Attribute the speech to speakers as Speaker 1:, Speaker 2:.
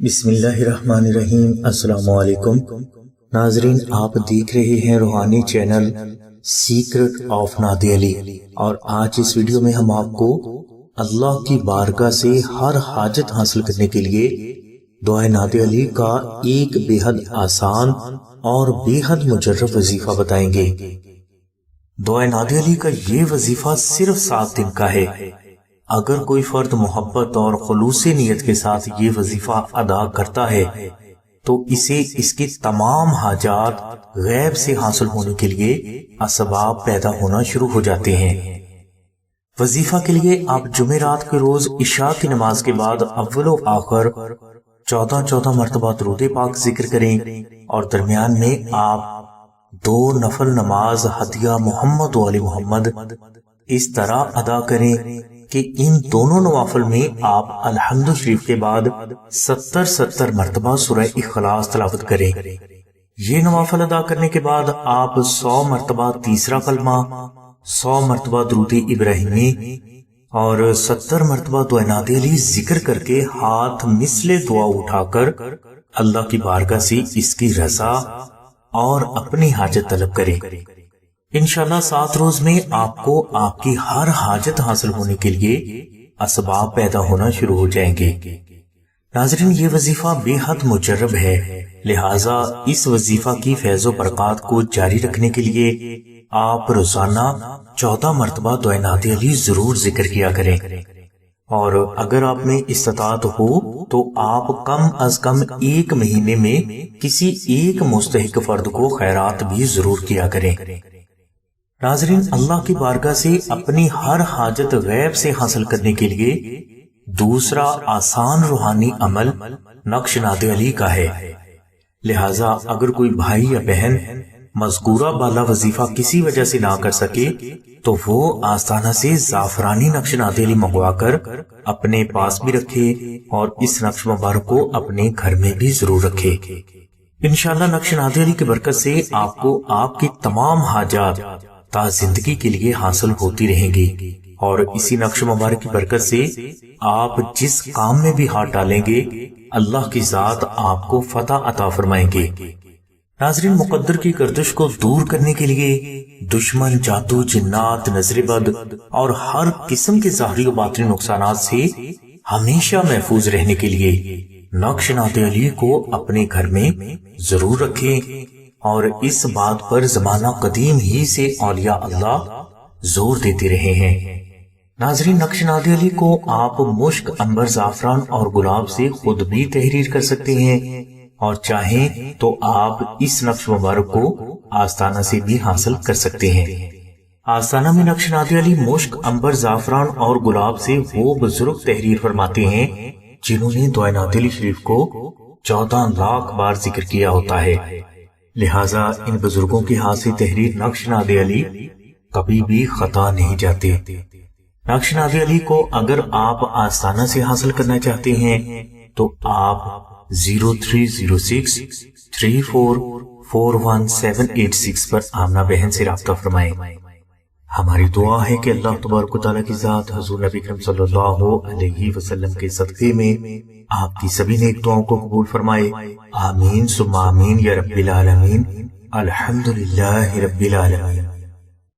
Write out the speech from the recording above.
Speaker 1: بسم اللہ الرحمن الرحیم۔ السلام علیکم ناظرین، آپ دیکھ رہے ہیں روحانی چینل سیکرٹ آف نادی علی، اور آج اس ویڈیو میں ہم آپ کو اللہ کی بارگاہ سے ہر حاجت حاصل کرنے کے لیے دعائے نادی علی کا ایک بے حد آسان اور بے حد مجرب وظیفہ بتائیں گے۔ دعائے نادی علی کا یہ وظیفہ صرف 7 دن کا ہے۔ اگر کوئی فرد محبت اور خلوص نیت کے ساتھ یہ وظیفہ ادا کرتا ہے تو اسے اس کے تمام حاجات غیب سے حاصل ہونے کے لیے اسباب پیدا ہونا شروع ہو جاتے ہیں۔ وظیفہ کے لیے آپ جمعرات کے روز عشاء کی نماز کے بعد اول و آخر 14 مرتبہ درود پاک ذکر کریں، اور درمیان میں آپ 2 نفل نماز ہدیہ محمد و علی محمد اس طرح ادا کریں کہ ان دونوں نوافل میں آپ الحمد شریف کے بعد 70 مرتبہ سورہ اخلاص تلاوت کریں۔ یہ نوافل ادا کرنے کے بعد آپ 100 مرتبہ تیسرا کلمہ، 100 مرتبہ درود ابراہیمی اور 70 مرتبہ دعائے نادی علی ذکر کر کے ہاتھ مثل دعا اٹھا کر اللہ کی بارگاہ سے اس کی رضا اور اپنی حاجت طلب کریں۔ انشاءاللہ 7 روز میں آپ کو آپ کی ہر حاجت حاصل ہونے کے لیے اسباب پیدا ہونا شروع ہو جائیں گے۔ ناظرین، یہ وظیفہ بے حد مجرب ہے، لہٰذا اس وظیفہ کی فیض و برکات کو جاری رکھنے کے لیے آپ روزانہ 14 مرتبہ دعائے نادی علی ضرور ذکر کیا کریں، اور اگر آپ میں استطاعت ہو تو آپ کم از کم 1 مہینے میں کسی ایک مستحق فرد کو خیرات بھی ضرور کیا کریں۔ ناظرین، اللہ کی بارگاہ سے اپنی ہر حاجت غیب سے حاصل کرنے کے لیے دوسرا آسان روحانی عمل نقش نادی علی کا ہے، لہٰذا اگر کوئی بھائی یا بہن مذکورہ بالا وظیفہ کسی وجہ سے نہ کر سکے تو وہ آستانہ سے زعفرانی نقش نادی علی منگوا کر اپنے پاس بھی رکھے، اور اس نقش مبارک کو اپنے گھر میں بھی ضرور رکھے۔ انشاءاللہ نقش نادی علی کی برکت سے آپ کو آپ کی تمام حاجات تا زندگی کے لیے حاصل ہوتی رہیں گی، اور اسی نقش مبارک کی برکت سے آپ جس کام میں بھی ہاتھ ڈالیں گے اللہ کی ذات آپ کو فتح عطا فرمائیں گے۔ ناظرین، مقدر کی گردش کو دور کرنے کے لیے دشمن، جادو، جنات، نظر بد اور ہر قسم کے ظاہری و باطنی نقصانات سے ہمیشہ محفوظ رہنے کے لیے نقش نادی علی کو اپنے گھر میں ضرور رکھیں، اور اس بات پر زمانہ قدیم ہی سے اولیاء اللہ زور دیتے رہے ہیں۔ ناظرین، نقش نادی علی کو آپ مشک، عنبر، زعفران اور گلاب سے خود بھی تحریر کر سکتے ہیں، اور چاہیں تو آپ اس نقش مبارک کو آستانہ سے بھی حاصل کر سکتے ہیں۔ آستانہ میں نقش نادی علی مشک، عنبر، زعفران اور گلاب سے وہ بزرگ تحریر فرماتے ہیں جنہوں نے دعائے نادی علی شریف کو 14 لاکھ بار ذکر کیا ہوتا ہے، لہٰذا ان بزرگوں کے ہاتھ سے تحریر نقش نادی علی کبھی بھی خطا نہیں جاتے۔ نقش نادی علی کو اگر آپ آستانہ سے حاصل کرنا چاہتے ہیں تو آپ 0306 3441 پر آمنہ بہن سے رابطہ فرمائیں۔ ہماری دعا ہے کہ اللہ تبارک و تعالیٰ کی ذات حضور نبی کریم صلی اللہ علیہ وسلم کے صدقے میں آپ کی سبھی نیک دعاؤں کو قبول فرمائے۔ آمین ثم آمین یا رب العالمین۔ الحمدللہ رب العالمین۔